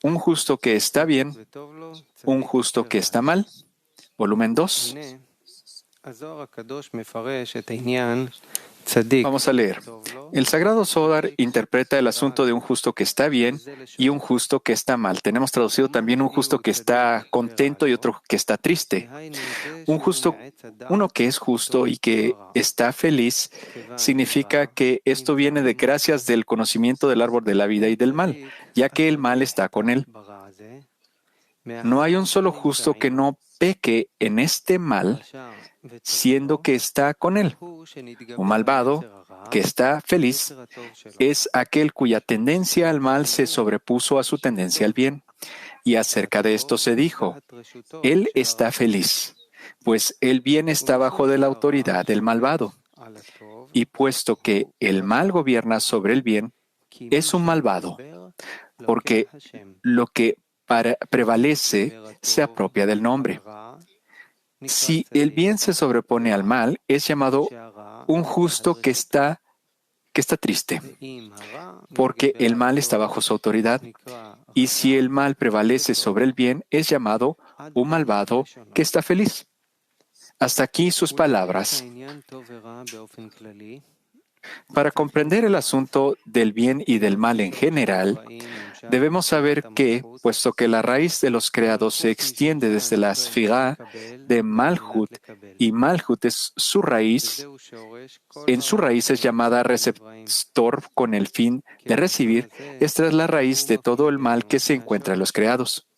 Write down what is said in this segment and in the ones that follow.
un justo que está bien, un justo que está mal. Volumen 2. Vamos a leer. El Sagrado Zohar interpreta el asunto de un justo que está bien y un justo que está mal. Tenemos traducido también un justo que está contento y otro que está triste. Uno que es justo y que está feliz, significa que esto viene de gracias del conocimiento del árbol de la vida y del mal, ya que el mal está con él. No hay un solo justo que no peque en este mal, siendo que está con él. Un malvado que está feliz es aquel cuya tendencia al mal se sobrepuso a su tendencia al bien. Y acerca de esto se dijo, él está feliz, pues el bien está bajo de la autoridad del malvado. Y puesto que el mal gobierna sobre el bien, es un malvado, porque lo que prevalece se apropia del nombre. Si el bien se sobrepone al mal, es llamado un justo que está triste, porque el mal está bajo su autoridad. Y si el mal prevalece sobre el bien, es llamado un malvado que está feliz. Hasta aquí sus palabras. Para comprender el asunto del bien y del mal en general, debemos saber que, puesto que la raíz de los creados se extiende desde la Sfirá de Malhut, y Malhut es su raíz, en su raíz es llamada receptor con el fin de recibir, esta es la raíz de todo el mal que se encuentra en los creados.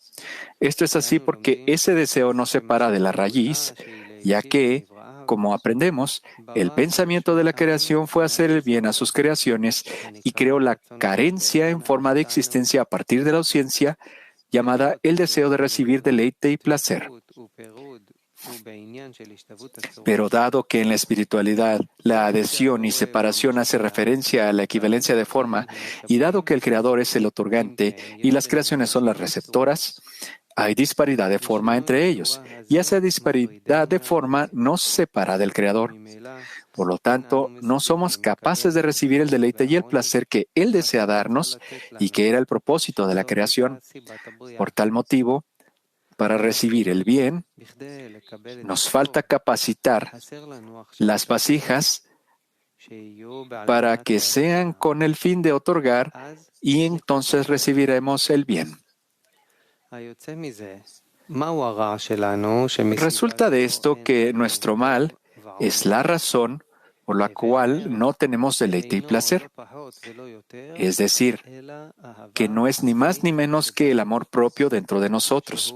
Esto es así porque ese deseo no se separa de la raíz, ya que, como aprendemos, el pensamiento de la creación fue hacer el bien a sus creaciones y creó la carencia en forma de existencia a partir de la ausencia, llamada el deseo de recibir deleite y placer. Pero dado que en la espiritualidad la adhesión y separación hace referencia a la equivalencia de forma, y dado que el creador es el otorgante y las creaciones son las receptoras, hay disparidad de forma entre ellos, y esa disparidad de forma nos separa del Creador. Por lo tanto, no somos capaces de recibir el deleite y el placer que Él desea darnos y que era el propósito de la creación. Por tal motivo, para recibir el bien, nos falta capacitar las vasijas para que sean con el fin de otorgar y entonces recibiremos el bien. Resulta de esto que nuestro mal es la razón por la cual no tenemos deleite y placer. Es decir, que no es ni más ni menos que el amor propio dentro de nosotros.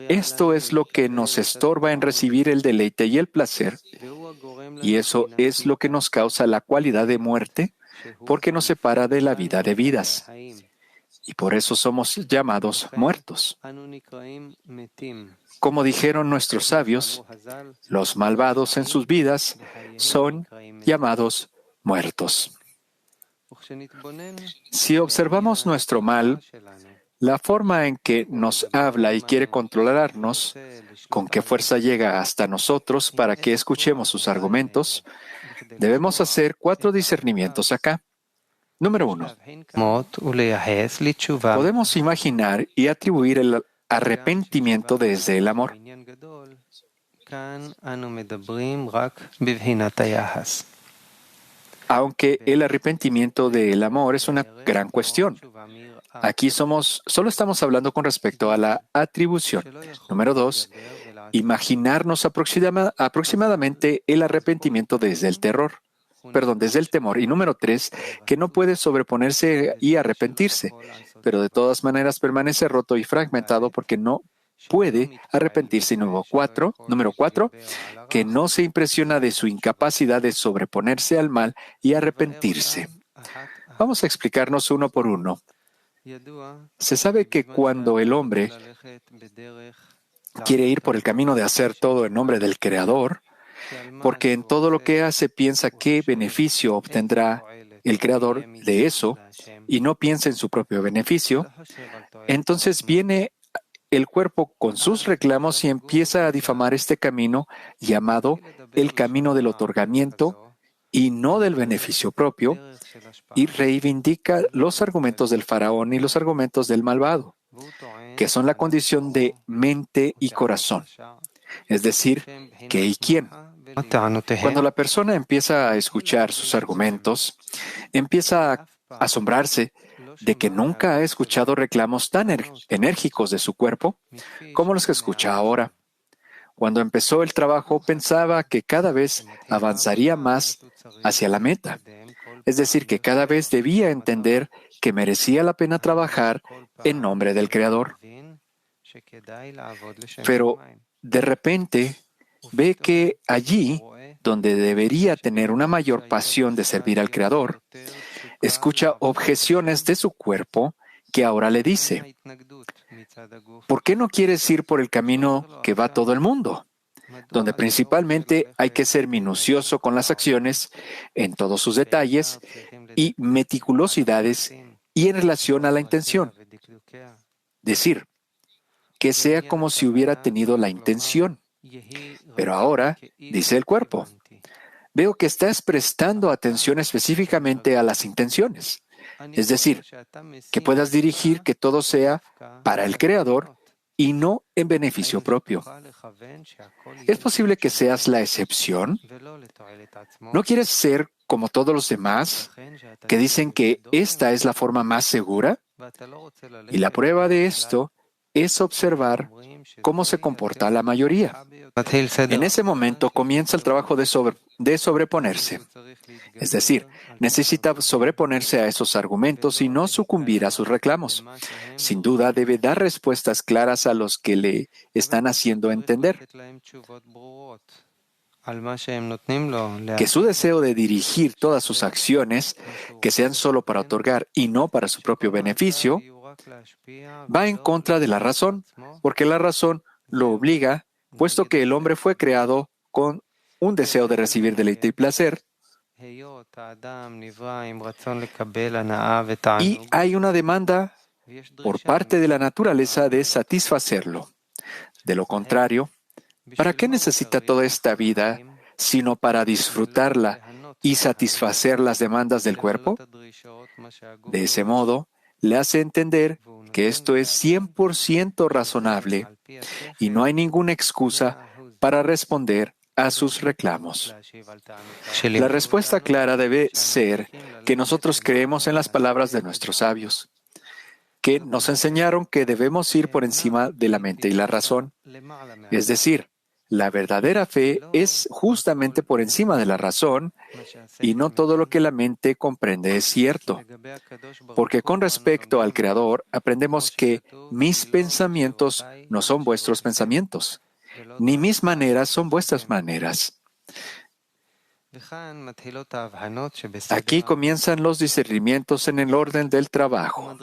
Esto es lo que nos estorba en recibir el deleite y el placer, y eso es lo que nos causa la cualidad de muerte, porque nos separa de la vida de vidas. Y por eso somos llamados muertos. Como dijeron nuestros sabios, los malvados en sus vidas son llamados muertos. Si observamos nuestro mal, la forma en que nos habla y quiere controlarnos, con qué fuerza llega hasta nosotros para que escuchemos sus argumentos, debemos hacer 4 discernimientos acá. Número 1. Podemos imaginar y atribuir el arrepentimiento desde el amor. Aunque el arrepentimiento del amor es una gran cuestión. Aquí solo estamos hablando con respecto a la atribución. Número 2. Imaginarnos aproximadamente el arrepentimiento desde el temor. Y número 3, que no puede sobreponerse y arrepentirse, pero de todas maneras permanece roto y fragmentado porque no puede arrepentirse. Y número 4, que no se impresiona de su incapacidad de sobreponerse al mal y arrepentirse. Vamos a explicarnos uno por uno. Se sabe que cuando el hombre quiere ir por el camino de hacer todo en nombre del Creador, porque en todo lo que hace piensa qué beneficio obtendrá el Creador de eso y no piensa en su propio beneficio, entonces viene el cuerpo con sus reclamos y empieza a difamar este camino llamado el camino del otorgamiento y no del beneficio propio, y reivindica los argumentos del faraón y los argumentos del malvado, que son la condición de mente y corazón, es decir, qué y quién. Cuando la persona empieza a escuchar sus argumentos, empieza a asombrarse de que nunca ha escuchado reclamos tan enérgicos de su cuerpo como los que escucha ahora. Cuando empezó el trabajo, pensaba que cada vez avanzaría más hacia la meta, es decir, que cada vez debía entender que merecía la pena trabajar en nombre del Creador. Pero de repente ve que allí, donde debería tener una mayor pasión de servir al Creador, escucha objeciones de su cuerpo que ahora le dice: ¿por qué no quieres ir por el camino que va todo el mundo, donde principalmente hay que ser minucioso con las acciones en todos sus detalles y meticulosidades y en relación a la intención? Decir, que sea como si hubiera tenido la intención. Pero ahora, dice el cuerpo, veo que estás prestando atención específicamente a las intenciones. Es decir, que puedas dirigir que todo sea para el Creador y no en beneficio propio. ¿Es posible que seas la excepción? ¿No quieres ser como todos los demás que dicen que esta es la forma más segura? Y la prueba de esto es observar cómo se comporta la mayoría. En ese momento comienza el trabajo de sobreponerse. Es decir, necesita sobreponerse a esos argumentos y no sucumbir a sus reclamos. Sin duda, debe dar respuestas claras a los que le están haciendo entender que su deseo de dirigir todas sus acciones, que sean solo para otorgar y no para su propio beneficio, va en contra de la razón, porque la razón lo obliga, puesto que el hombre fue creado con un deseo de recibir deleite y placer, y hay una demanda por parte de la naturaleza de satisfacerlo. De lo contrario, ¿para qué necesita toda esta vida sino para disfrutarla y satisfacer las demandas del cuerpo? De ese modo, le hace entender que esto es 100% razonable y no hay ninguna excusa para responder a sus reclamos. La respuesta clara debe ser que nosotros creemos en las palabras de nuestros sabios, que nos enseñaron que debemos ir por encima de la mente y la razón. Es decir, la verdadera fe es justamente por encima de la razón y no todo lo que la mente comprende es cierto. Porque con respecto al Creador, aprendemos que mis pensamientos no son vuestros pensamientos, ni mis maneras son vuestras maneras. Aquí comienzan los discernimientos en el orden del trabajo.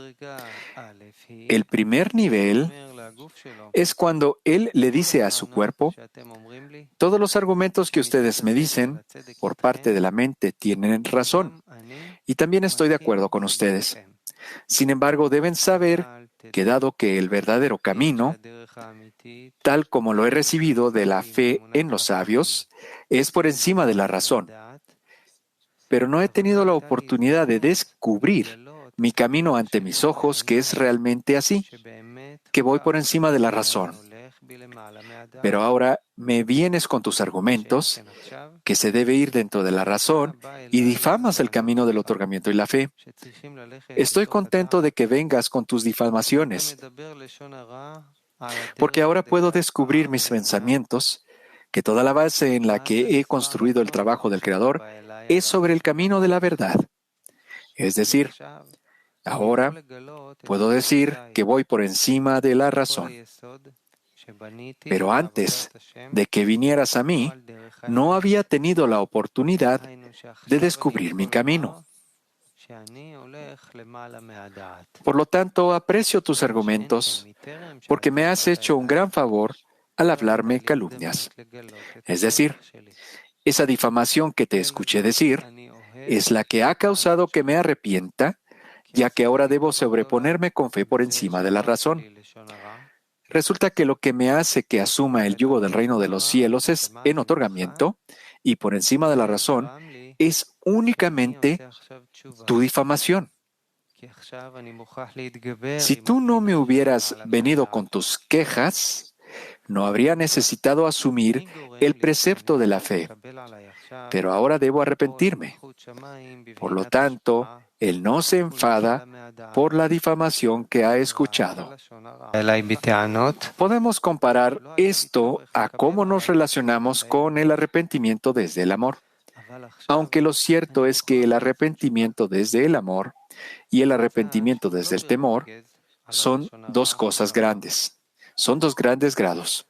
El primer nivel es cuando él le dice a su cuerpo: todos los argumentos que ustedes me dicen por parte de la mente tienen razón, y también estoy de acuerdo con ustedes. Sin embargo, deben saber que dado que el verdadero camino, tal como lo he recibido de la fe en los sabios, es por encima de la razón, pero no he tenido la oportunidad de descubrir mi camino ante mis ojos, que es realmente así, que voy por encima de la razón. Pero ahora me vienes con tus argumentos, que se debe ir dentro de la razón, y difamas el camino del otorgamiento y la fe. Estoy contento de que vengas con tus difamaciones, porque ahora puedo descubrir mis pensamientos, que toda la base en la que he construido el trabajo del Creador es sobre el camino de la verdad. Es decir, ahora puedo decir que voy por encima de la razón. Pero antes de que vinieras a mí, no había tenido la oportunidad de descubrir mi camino. Por lo tanto, aprecio tus argumentos, porque me has hecho un gran favor al hablarme calumnias. Es decir, esa difamación que te escuché decir es la que ha causado que me arrepienta, ya que ahora debo sobreponerme con fe por encima de la razón. Resulta que lo que me hace que asuma el yugo del reino de los cielos es en otorgamiento, y por encima de la razón es únicamente tu difamación. Si tú no me hubieras venido con tus quejas, no habría necesitado asumir el precepto de la fe, pero ahora debo arrepentirme. Por lo tanto, él no se enfada por la difamación que ha escuchado. Podemos comparar esto a cómo nos relacionamos con el arrepentimiento desde el amor. Aunque lo cierto es que el arrepentimiento desde el amor y el arrepentimiento desde el temor son dos cosas grandes, son dos grandes grados.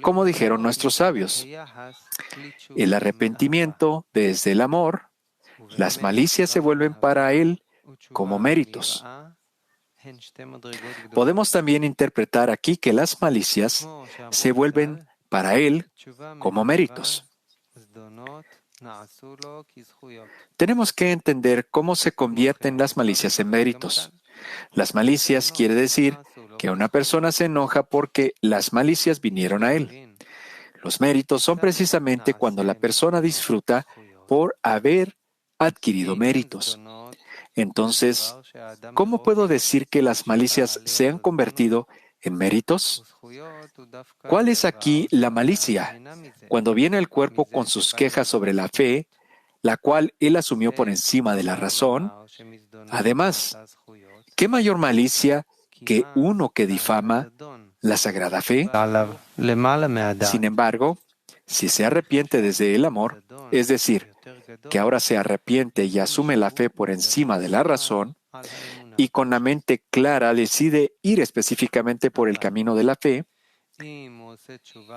Como dijeron nuestros sabios, el arrepentimiento desde el amor, las malicias se vuelven para él como méritos. Podemos también interpretar aquí que las malicias se vuelven para él como méritos. Tenemos que entender cómo se convierten las malicias en méritos. Las malicias quiere decir que una persona se enoja porque las malicias vinieron a él. Los méritos son precisamente cuando la persona disfruta por haber adquirido méritos. Entonces, ¿cómo puedo decir que las malicias se han convertido en méritos? ¿Cuál es aquí la malicia? Cuando viene el cuerpo con sus quejas sobre la fe, la cual él asumió por encima de la razón. Además, ¿qué mayor malicia que uno que difama la sagrada fe? Sin embargo, si se arrepiente desde el amor, es decir, que ahora se arrepiente y asume la fe por encima de la razón, y con la mente clara decide ir específicamente por el camino de la fe,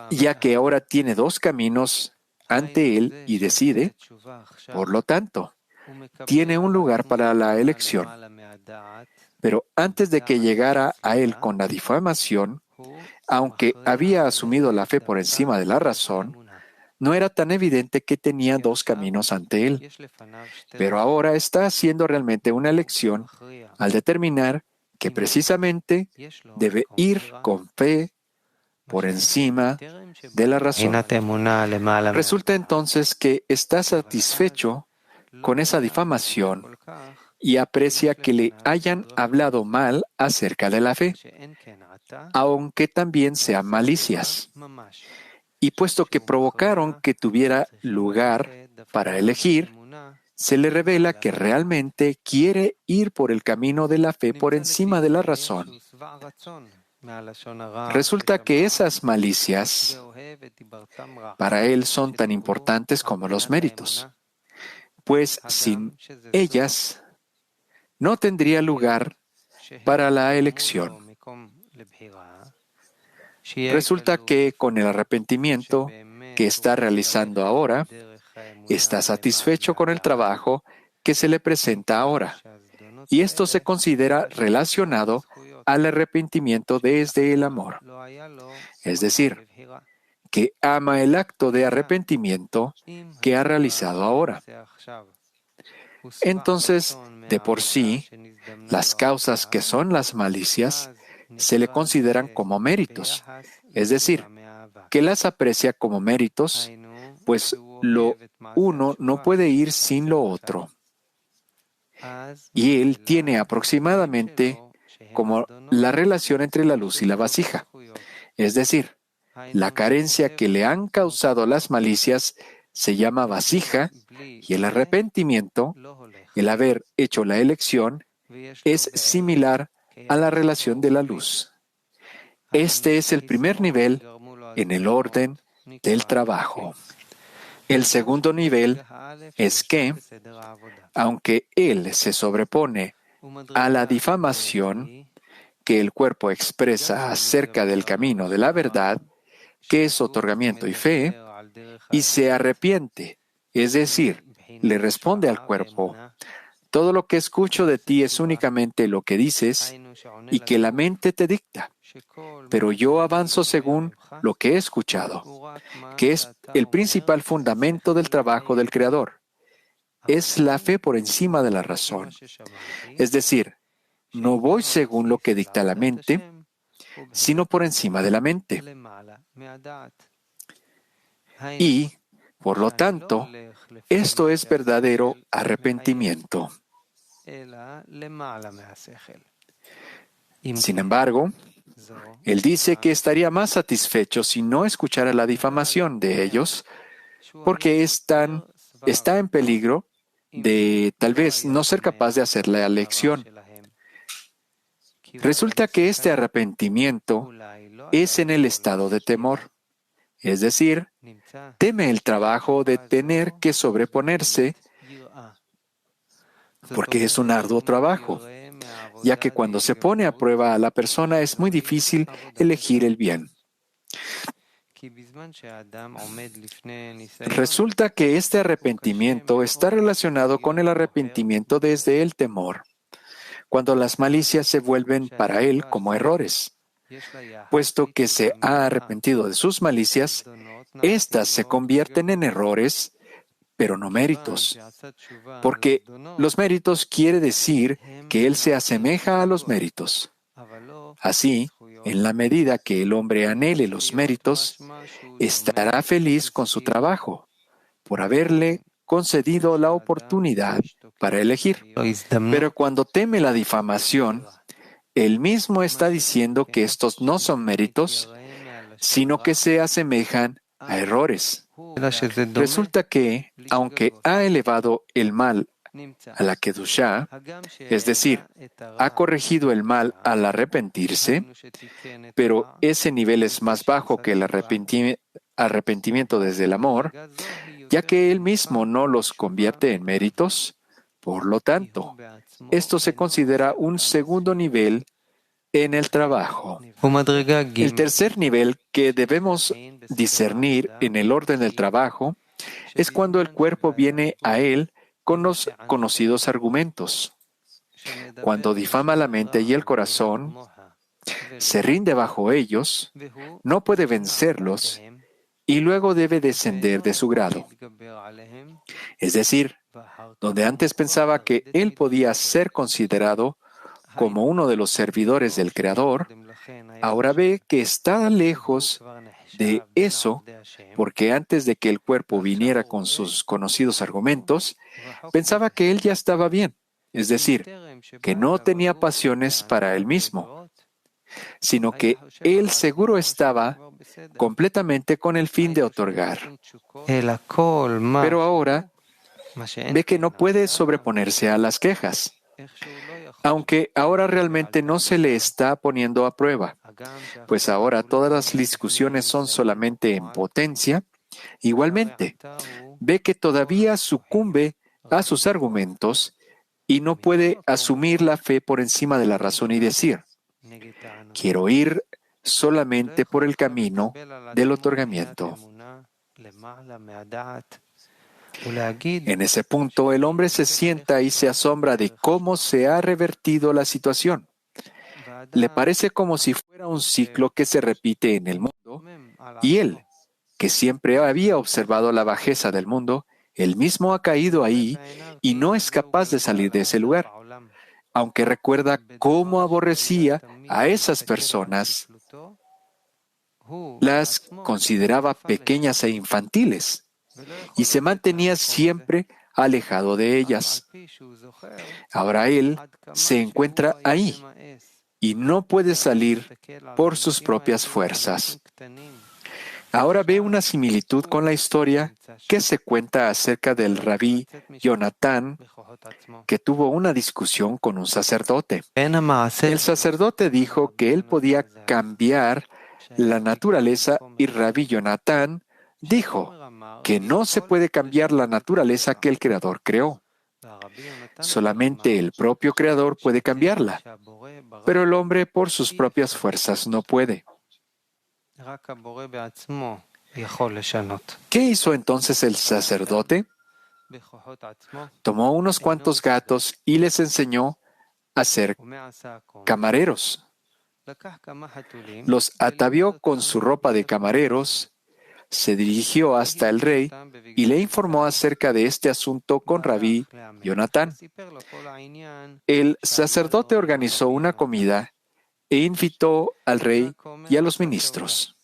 ya que ahora tiene dos caminos ante él y decide, por lo tanto, tiene un lugar para la elección. Pero antes de que llegara a él con la difamación, aunque había asumido la fe por encima de la razón, no era tan evidente que tenía dos caminos ante él. Pero ahora está haciendo realmente una elección al determinar que precisamente debe ir con fe por encima de la razón. Resulta entonces que está satisfecho con esa difamación y aprecia que le hayan hablado mal acerca de la fe, aunque también sean malicias. Y puesto que provocaron que tuviera lugar para elegir, se le revela que realmente quiere ir por el camino de la fe por encima de la razón. Resulta que esas malicias para él son tan importantes como los méritos, pues sin ellas no tendría lugar para la elección. Resulta que con el arrepentimiento que está realizando ahora, está satisfecho con el trabajo que se le presenta ahora, y esto se considera relacionado al arrepentimiento desde el amor. Es decir, que ama el acto de arrepentimiento que ha realizado ahora. Entonces, de por sí, las causas que son las malicias se le consideran como méritos, es decir, que las aprecia como méritos, pues lo uno no puede ir sin lo otro. Y él tiene aproximadamente como la relación entre la luz y la vasija, es decir, la carencia que le han causado las malicias se llama vasija y el arrepentimiento, el haber hecho la elección, es similar a la relación de la luz. Este es el primer nivel en el orden del trabajo. El segundo nivel es que, aunque él se sobrepone a la difamación que el cuerpo expresa acerca del camino de la verdad, que es otorgamiento y fe, y se arrepiente, es decir, le responde al cuerpo, todo lo que escucho de ti es únicamente lo que dices y que la mente te dicta, pero yo avanzo según lo que he escuchado, que es el principal fundamento del trabajo del Creador. Es la fe por encima de la razón. Es decir, no voy según lo que dicta la mente, sino por encima de la mente. Y Por lo tanto, esto es verdadero arrepentimiento. Sin embargo, él dice que estaría más satisfecho si no escuchara la difamación de ellos, porque está en peligro de tal vez no ser capaz de hacer la elección. Resulta que este arrepentimiento es en el estado de temor, es decir, teme el trabajo de tener que sobreponerse, porque es un arduo trabajo, ya que cuando se pone a prueba a la persona es muy difícil elegir el bien. Resulta que este arrepentimiento está relacionado con el arrepentimiento desde el temor, cuando las malicias se vuelven para él como errores. Puesto que se ha arrepentido de sus malicias, éstas se convierten en errores, pero no méritos, porque los méritos quiere decir que él se asemeja a los méritos. Así, en la medida que el hombre anhele los méritos, estará feliz con su trabajo, por haberle concedido la oportunidad para elegir. Pero cuando teme la difamación, él mismo está diciendo que estos no son méritos, sino que se asemejan a errores. Resulta que, aunque ha elevado el mal a la Kedushá, es decir, ha corregido el mal al arrepentirse, pero ese nivel es más bajo que el arrepentimiento desde el amor, ya que él mismo no los convierte en méritos. Por lo tanto, esto se considera un segundo nivel en el trabajo. El tercer nivel que debemos discernir en el orden del trabajo es cuando el cuerpo viene a él con los conocidos argumentos. Cuando difama la mente y el corazón, se rinde bajo ellos, no puede vencerlos y luego debe descender de su grado. Es decir, donde antes pensaba que él podía ser considerado como uno de los servidores del Creador, ahora ve que está lejos de eso, porque antes de que el cuerpo viniera con sus conocidos argumentos, pensaba que él ya estaba bien, es decir, que no tenía pasiones para él mismo, sino que él seguro estaba completamente con el fin de otorgar. Pero ahora ve que no puede sobreponerse a las quejas, aunque ahora realmente no se le está poniendo a prueba, pues ahora todas las discusiones son solamente en potencia. Igualmente, ve que todavía sucumbe a sus argumentos y no puede asumir la fe por encima de la razón y decir, quiero ir solamente por el camino del otorgamiento. En ese punto, el hombre se sienta y se asombra de cómo se ha revertido la situación. Le parece como si fuera un ciclo que se repite en el mundo, y él, que siempre había observado la bajeza del mundo, él mismo ha caído ahí y no es capaz de salir de ese lugar, aunque recuerda cómo aborrecía a esas personas, las consideraba pequeñas e infantiles, y se mantenía siempre alejado de ellas. Ahora él se encuentra ahí y no puede salir por sus propias fuerzas. Ahora ve una similitud con la historia que se cuenta acerca del rabí Jonatán, que tuvo una discusión con un sacerdote. El sacerdote dijo que él podía cambiar la naturaleza y rabí Jonatán dijo que no se puede cambiar la naturaleza que el Creador creó. Solamente el propio Creador puede cambiarla, pero el hombre por sus propias fuerzas no puede. ¿Qué hizo entonces el sacerdote? Tomó unos cuantos gatos y les enseñó a ser camareros. Los atavió con su ropa de camareros, se dirigió hasta el rey y le informó acerca de este asunto con rabí Jonatán. El sacerdote organizó una comida e invitó al rey y a los ministros.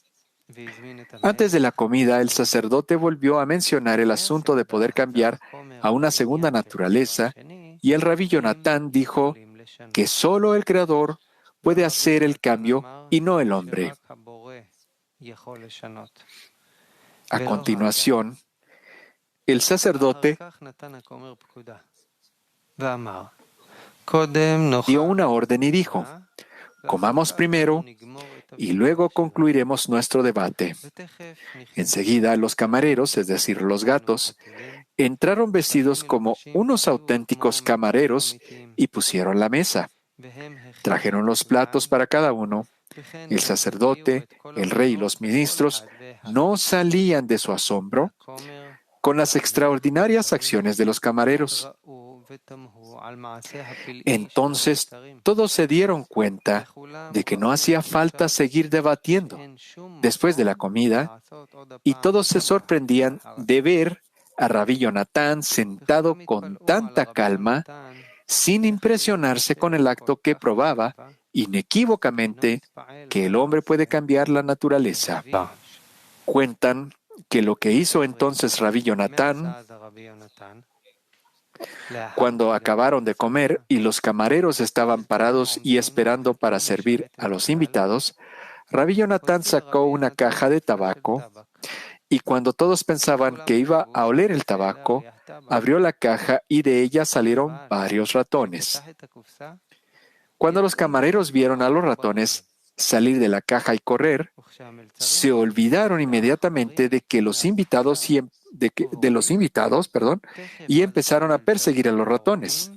Antes de la comida, el sacerdote volvió a mencionar el asunto de poder cambiar a una segunda naturaleza, y el rabí Jonatán dijo que solo el Creador puede hacer el cambio y no el hombre. A continuación, el sacerdote dio una orden y dijo: comamos primero y luego concluiremos nuestro debate. Enseguida los camareros, es decir, los gatos, entraron vestidos como unos auténticos camareros y pusieron la mesa. Trajeron los platos para cada uno. El sacerdote, el rey y los ministros no salían de su asombro con las extraordinarias acciones de los camareros. Entonces todos se dieron cuenta de que no hacía falta seguir debatiendo después de la comida, y todos se sorprendían de ver a Rabí Jonatán sentado con tanta calma, sin impresionarse con el acto que probaba inequívocamente que el hombre puede cambiar la naturaleza. Cuentan que lo que hizo entonces Rabí Jonatán, cuando acabaron de comer y los camareros estaban parados y esperando para servir a los invitados, Rabí Jonatán sacó una caja de tabaco y cuando todos pensaban que iba a oler el tabaco, abrió la caja y de ella salieron varios ratones. Cuando los camareros vieron a los ratones salir de la caja y correr, se olvidaron inmediatamente de los invitados y empezaron a perseguir a los ratones,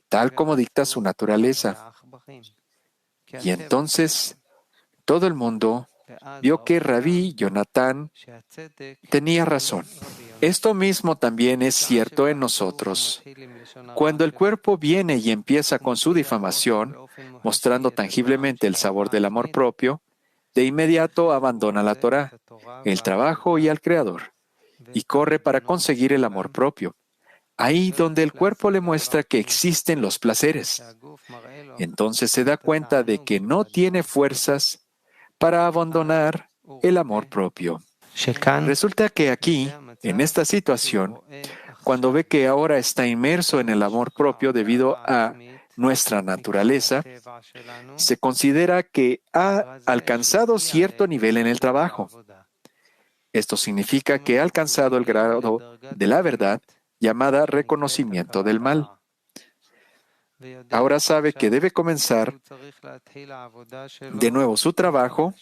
tal como dicta su naturaleza. Y entonces todo el mundo vio que Rabí Jonatán tenía razón. Esto mismo también es cierto en nosotros. Cuando el cuerpo viene y empieza con su difamación, mostrando tangiblemente el sabor del amor propio, de inmediato abandona la Torá, el trabajo y al Creador, y corre para conseguir el amor propio, ahí donde el cuerpo le muestra que existen los placeres. Entonces se da cuenta de que no tiene fuerzas para abandonar el amor propio. Resulta que aquí, en esta situación, cuando ve que ahora está inmerso en el amor propio debido a nuestra naturaleza, se considera que ha alcanzado cierto nivel en el trabajo. Esto significa que ha alcanzado el grado de la verdad llamada reconocimiento del mal. Ahora sabe que debe comenzar de nuevo su trabajo,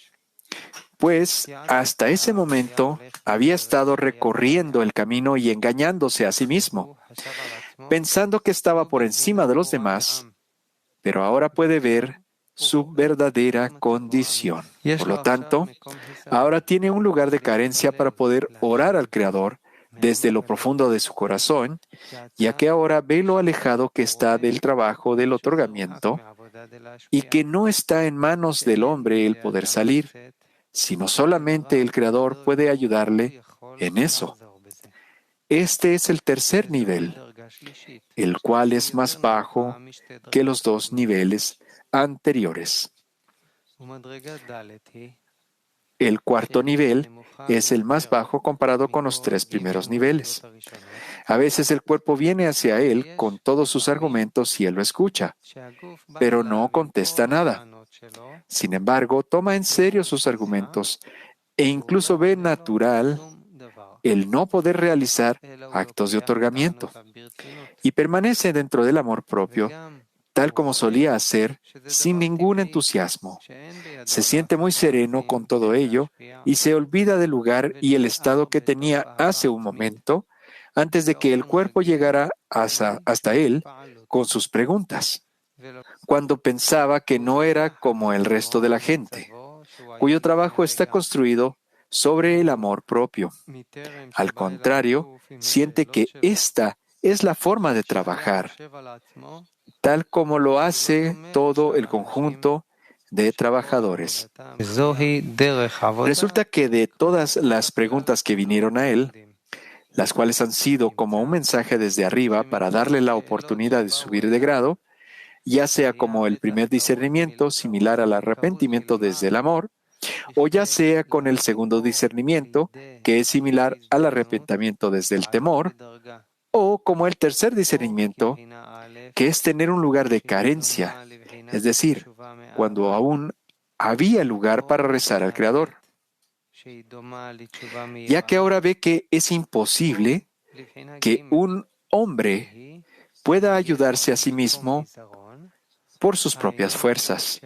pues hasta ese momento había estado recorriendo el camino y engañándose a sí mismo, pensando que estaba por encima de los demás, pero ahora puede ver su verdadera condición. Por lo tanto, ahora tiene un lugar de carencia para poder orar al Creador desde lo profundo de su corazón, ya que ahora ve lo alejado que está del trabajo del otorgamiento y que no está en manos del hombre el poder salir, sino solamente el Creador puede ayudarle en eso. Este es el tercer nivel, el cual es más bajo que los dos niveles anteriores. El cuarto nivel es el más bajo comparado con los tres primeros niveles. A veces el cuerpo viene hacia él con todos sus argumentos y él lo escucha, pero no contesta nada. Sin embargo, toma en serio sus argumentos e incluso ve natural el no poder realizar actos de otorgamiento y permanece dentro del amor propio, tal como solía hacer, sin ningún entusiasmo. Se siente muy sereno con todo ello y se olvida del lugar y el estado que tenía hace un momento, antes de que el cuerpo llegara hasta él con sus preguntas, cuando pensaba que no era como el resto de la gente, cuyo trabajo está construido sobre el amor propio. Al contrario, siente que esta es la forma de trabajar, tal como lo hace todo el conjunto de trabajadores. Resulta que de todas las preguntas que vinieron a él, las cuales han sido como un mensaje desde arriba para darle la oportunidad de subir de grado, ya sea como el primer discernimiento similar al arrepentimiento desde el amor, o ya sea con el segundo discernimiento, que es similar al arrepentimiento desde el temor, o como el tercer discernimiento, que es tener un lugar de carencia, es decir, cuando aún había lugar para rezar al Creador. Ya que ahora ve que es imposible que un hombre pueda ayudarse a sí mismo por sus propias fuerzas.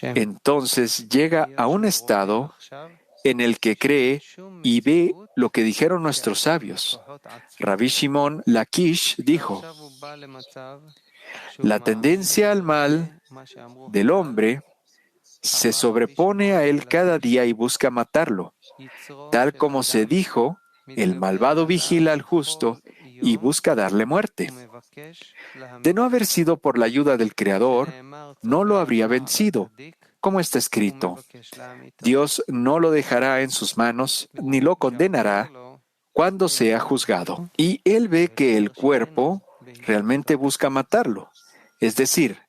Entonces llega a un estado en el que cree y ve lo que dijeron nuestros sabios. Rabbi Shimon Lakish dijo: la tendencia al mal del hombre se sobrepone a él cada día y busca matarlo. Tal como se dijo, el malvado vigila al justo y busca darle muerte. De no haber sido por la ayuda del Creador, no lo habría vencido, como está escrito. Dios no lo dejará en sus manos, ni lo condenará cuando sea juzgado. Y él ve que el cuerpo realmente busca matarlo, es decir,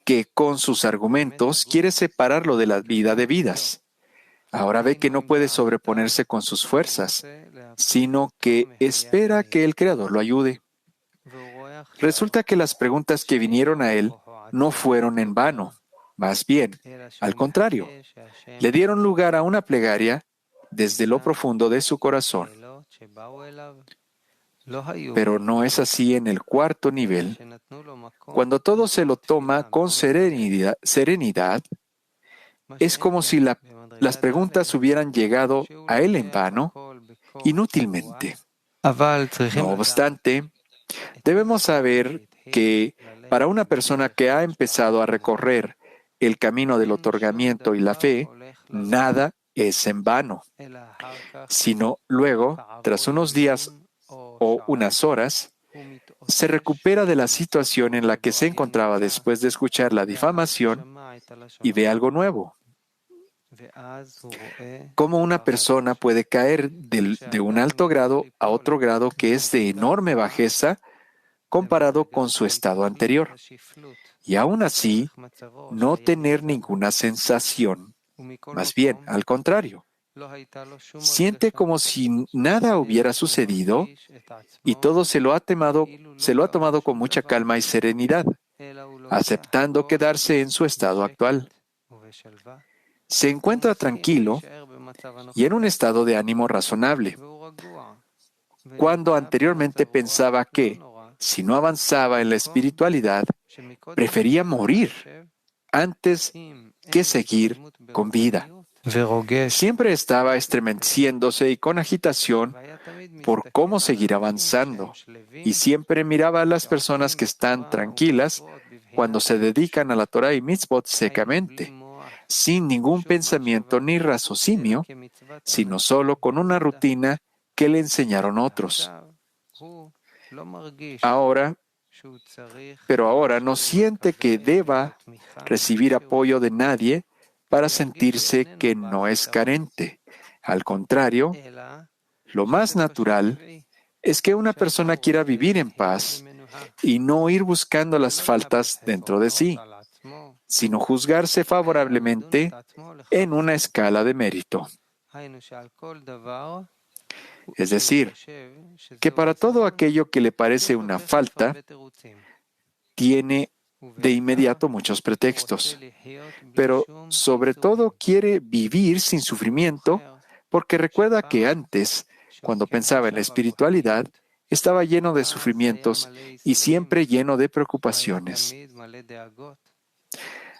que con sus argumentos quiere separarlo de la vida de vidas. Ahora ve que no puede sobreponerse con sus fuerzas, sino que espera que el Creador lo ayude. Resulta que las preguntas que vinieron a él no fueron en vano, más bien, al contrario, le dieron lugar a una plegaria desde lo profundo de su corazón. Pero no es así en el cuarto nivel. Cuando todo se lo toma con serenidad, es como si las preguntas hubieran llegado a él en vano, inútilmente. No obstante, debemos saber que para una persona que ha empezado a recorrer el camino del otorgamiento y la fe, nada es en vano, sino luego, tras unos días o unas horas, se recupera de la situación en la que se encontraba después de escuchar la difamación y ve algo nuevo. Cómo una persona puede caer de un alto grado a otro grado que es de enorme bajeza comparado con su estado anterior, y aún así no tener ninguna sensación. Más bien, al contrario, siente como si nada hubiera sucedido y todo se lo ha tomado con mucha calma y serenidad, aceptando quedarse en su estado actual. Se encuentra tranquilo y en un estado de ánimo razonable, cuando anteriormente pensaba que, si no avanzaba en la espiritualidad, prefería morir antes que seguir con vida. Siempre estaba estremeciéndose y con agitación por cómo seguir avanzando, y siempre miraba a las personas que están tranquilas cuando se dedican a la Torah y mitzvot secamente, sin ningún pensamiento ni raciocinio, sino solo con una rutina que le enseñaron otros. Pero ahora no siente que deba recibir apoyo de nadie para sentirse que no es carente. Al contrario, lo más natural es que una persona quiera vivir en paz y no ir buscando las faltas dentro de sí, sino juzgarse favorablemente en una escala de mérito. Es decir, que para todo aquello que le parece una falta, tiene de inmediato muchos pretextos, pero sobre todo quiere vivir sin sufrimiento porque recuerda que antes, cuando pensaba en la espiritualidad, estaba lleno de sufrimientos y siempre lleno de preocupaciones.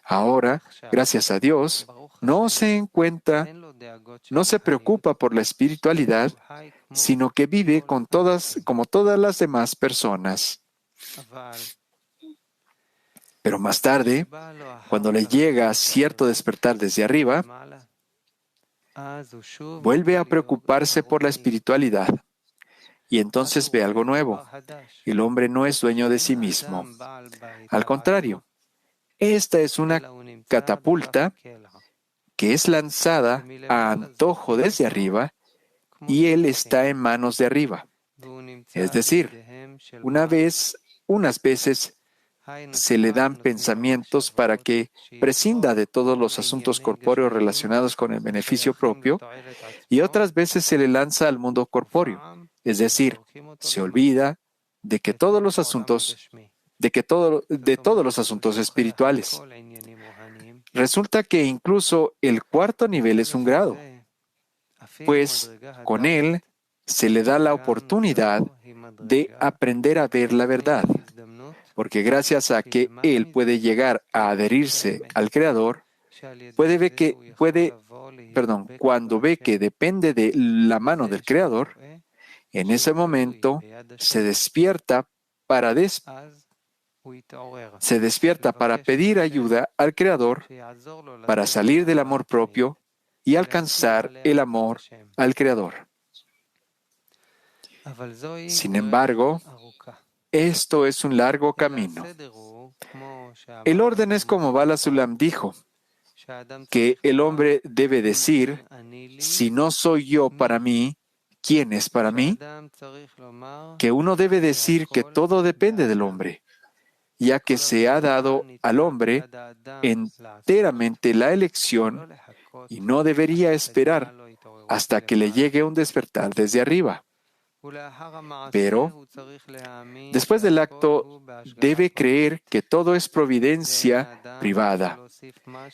Ahora, gracias a Dios, no se preocupa por la espiritualidad, sino que vive como todas las demás personas. Pero más tarde, cuando le llega cierto despertar desde arriba, vuelve a preocuparse por la espiritualidad y entonces ve algo nuevo. El hombre no es dueño de sí mismo. Al contrario, esta es una catapulta que es lanzada a antojo desde arriba y él está en manos de arriba. Es decir, unas veces se le dan pensamientos para que prescinda de todos los asuntos corpóreos relacionados con el beneficio propio, y otras veces se le lanza al mundo corpóreo, es decir, se olvida de que todos los asuntos, de todos los asuntos espirituales. Resulta que incluso el cuarto nivel es un grado, pues con él se le da la oportunidad de aprender a ver la verdad, porque gracias a que él puede llegar a adherirse al Creador, cuando ve que depende de la mano del Creador, en ese momento se despierta para pedir ayuda al Creador para salir del amor propio y alcanzar el amor al Creador. Sin embargo, esto es un largo camino. El orden es como Bala Sulam dijo, que el hombre debe decir, si no soy yo para mí, ¿quién es para mí? Que uno debe decir que todo depende del hombre, ya que se ha dado al hombre enteramente la elección y no debería esperar hasta que le llegue un despertar desde arriba. Pero, después del acto, debe creer que todo es providencia privada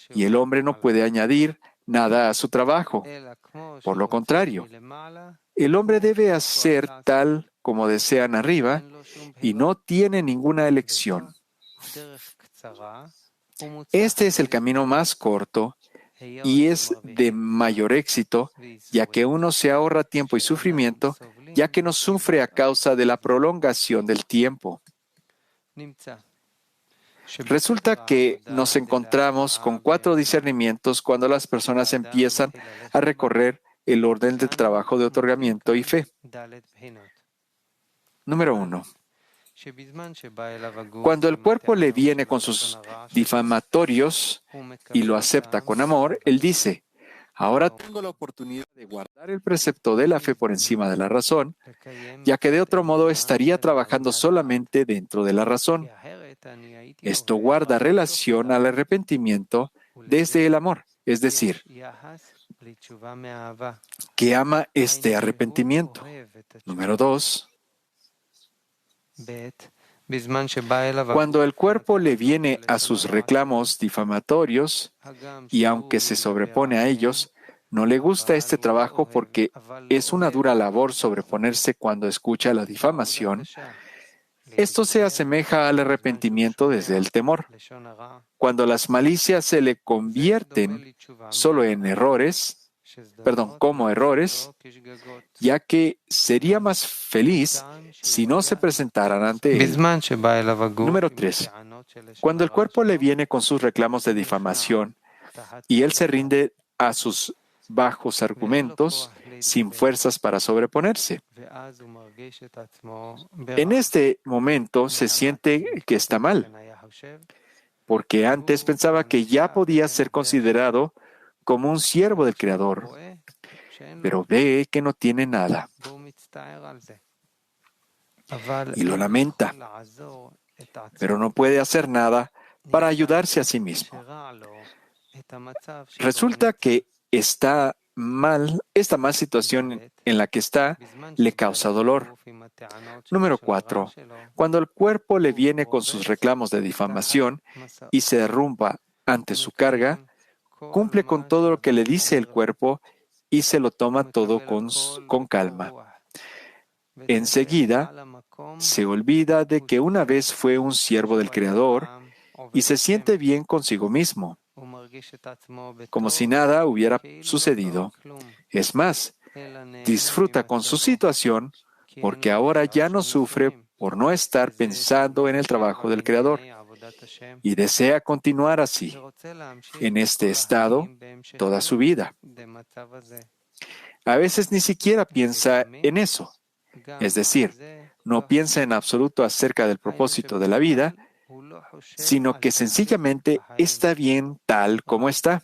y el hombre no puede añadir nada a su trabajo. Por lo contrario, el hombre debe hacer tal como desean arriba y no tiene ninguna elección. Este es el camino más corto y es de mayor éxito, ya que uno se ahorra tiempo y sufrimiento, ya que no sufre a causa de la prolongación del tiempo. Resulta que nos encontramos con 4 discernimientos cuando las personas empiezan a recorrer el orden del trabajo de otorgamiento y fe. Número 1. Cuando el cuerpo le viene con sus difamatorios y lo acepta con amor, él dice, ahora tengo la oportunidad de guardar el precepto de la fe por encima de la razón, ya que de otro modo estaría trabajando solamente dentro de la razón. Esto guarda relación al arrepentimiento desde el amor, es decir, que ama este arrepentimiento. Número 2. Cuando el cuerpo le viene a sus reclamos difamatorios, y aunque se sobrepone a ellos, no le gusta este trabajo porque es una dura labor sobreponerse cuando escucha la difamación, esto se asemeja al arrepentimiento desde el temor. Cuando las malicias se le convierten solo en como errores, ya que sería más feliz si no se presentaran ante él. Número 3. Cuando el cuerpo le viene con sus reclamos de difamación y él se rinde a sus bajos argumentos sin fuerzas para sobreponerse. En este momento se siente que está mal, porque antes pensaba que ya podía ser considerado como un siervo del Creador, pero ve que no tiene nada y lo lamenta, pero no puede hacer nada para ayudarse a sí mismo. Resulta que esta mal situación en la que está le causa dolor. Número 4. Cuando el cuerpo le viene con sus reclamos de difamación y se derrumba ante su carga, cumple con todo lo que le dice el cuerpo y se lo toma todo con calma. Enseguida, se olvida de que una vez fue un siervo del Creador y se siente bien consigo mismo, como si nada hubiera sucedido. Es más, disfruta con su situación porque ahora ya no sufre por no estar pensando en el trabajo del Creador y desea continuar así, en este estado, toda su vida. A veces ni siquiera piensa en eso, es decir, no piensa en absoluto acerca del propósito de la vida, sino que sencillamente está bien tal como está.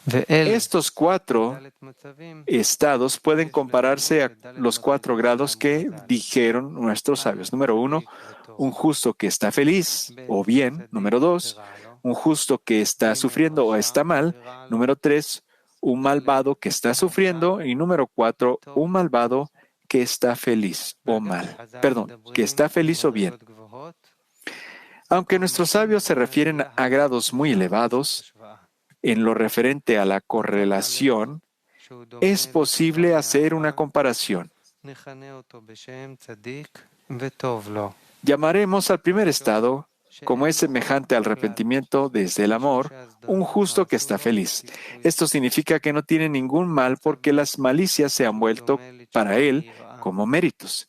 Estos 4 estados pueden compararse a los 4 grados que dijeron nuestros sabios. Número 1, un justo que está feliz o bien. Número 2, un justo que está sufriendo o está mal. Número 3, un malvado que está sufriendo. Y número 4, un malvado que está feliz o mal. Perdón, que está feliz o bien. Aunque nuestros sabios se refieren a grados muy elevados, en lo referente a la correlación, es posible hacer una comparación. Llamaremos al primer estado, como es semejante al arrepentimiento desde el amor, un justo que está feliz. Esto significa que no tiene ningún mal porque las malicias se han vuelto para él como méritos.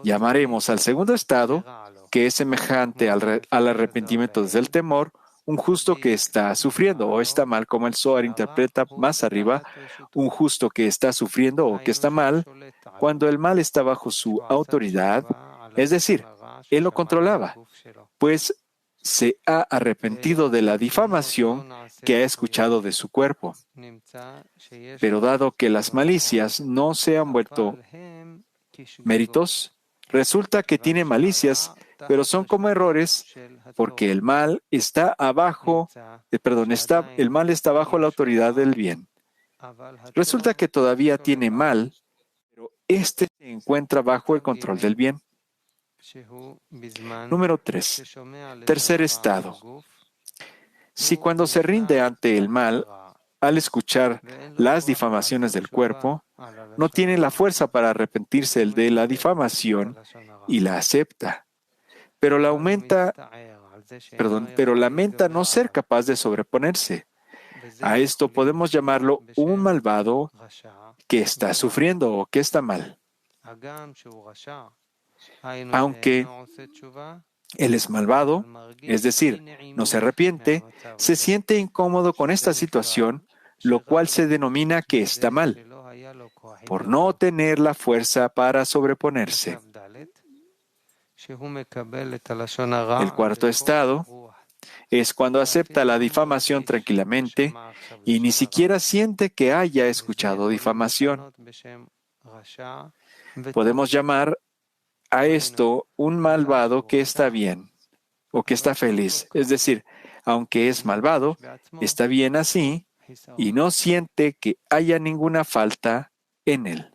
Llamaremos al segundo estado, que es semejante al arrepentimiento desde el temor, un justo que está sufriendo o está mal, como el Zohar interpreta más arriba, un justo que está sufriendo o que está mal, cuando el mal está bajo su autoridad, es decir, él lo controlaba, pues se ha arrepentido de la difamación que ha escuchado de su cuerpo. Pero dado que las malicias no se han vuelto méritos, resulta que tiene malicias, pero son como errores porque el mal está abajo, el mal está bajo la autoridad del bien. Resulta que todavía tiene mal, pero este se encuentra bajo el control del bien. Número 3. Tercer estado. Si cuando se rinde ante el mal, al escuchar las difamaciones del cuerpo, no tiene la fuerza para arrepentirse de la difamación y la acepta, pero lamenta no ser capaz de sobreponerse. A esto podemos llamarlo un malvado que está sufriendo o que está mal. Aunque él es malvado, es decir, no se arrepiente, se siente incómodo con esta situación, lo cual se denomina que está mal, por no tener la fuerza para sobreponerse. El cuarto estado es cuando acepta la difamación tranquilamente y ni siquiera siente que haya escuchado difamación. Podemos llamar a esto un malvado que está bien o que está feliz. Es decir, aunque es malvado, está bien así y no siente que haya ninguna falta en él.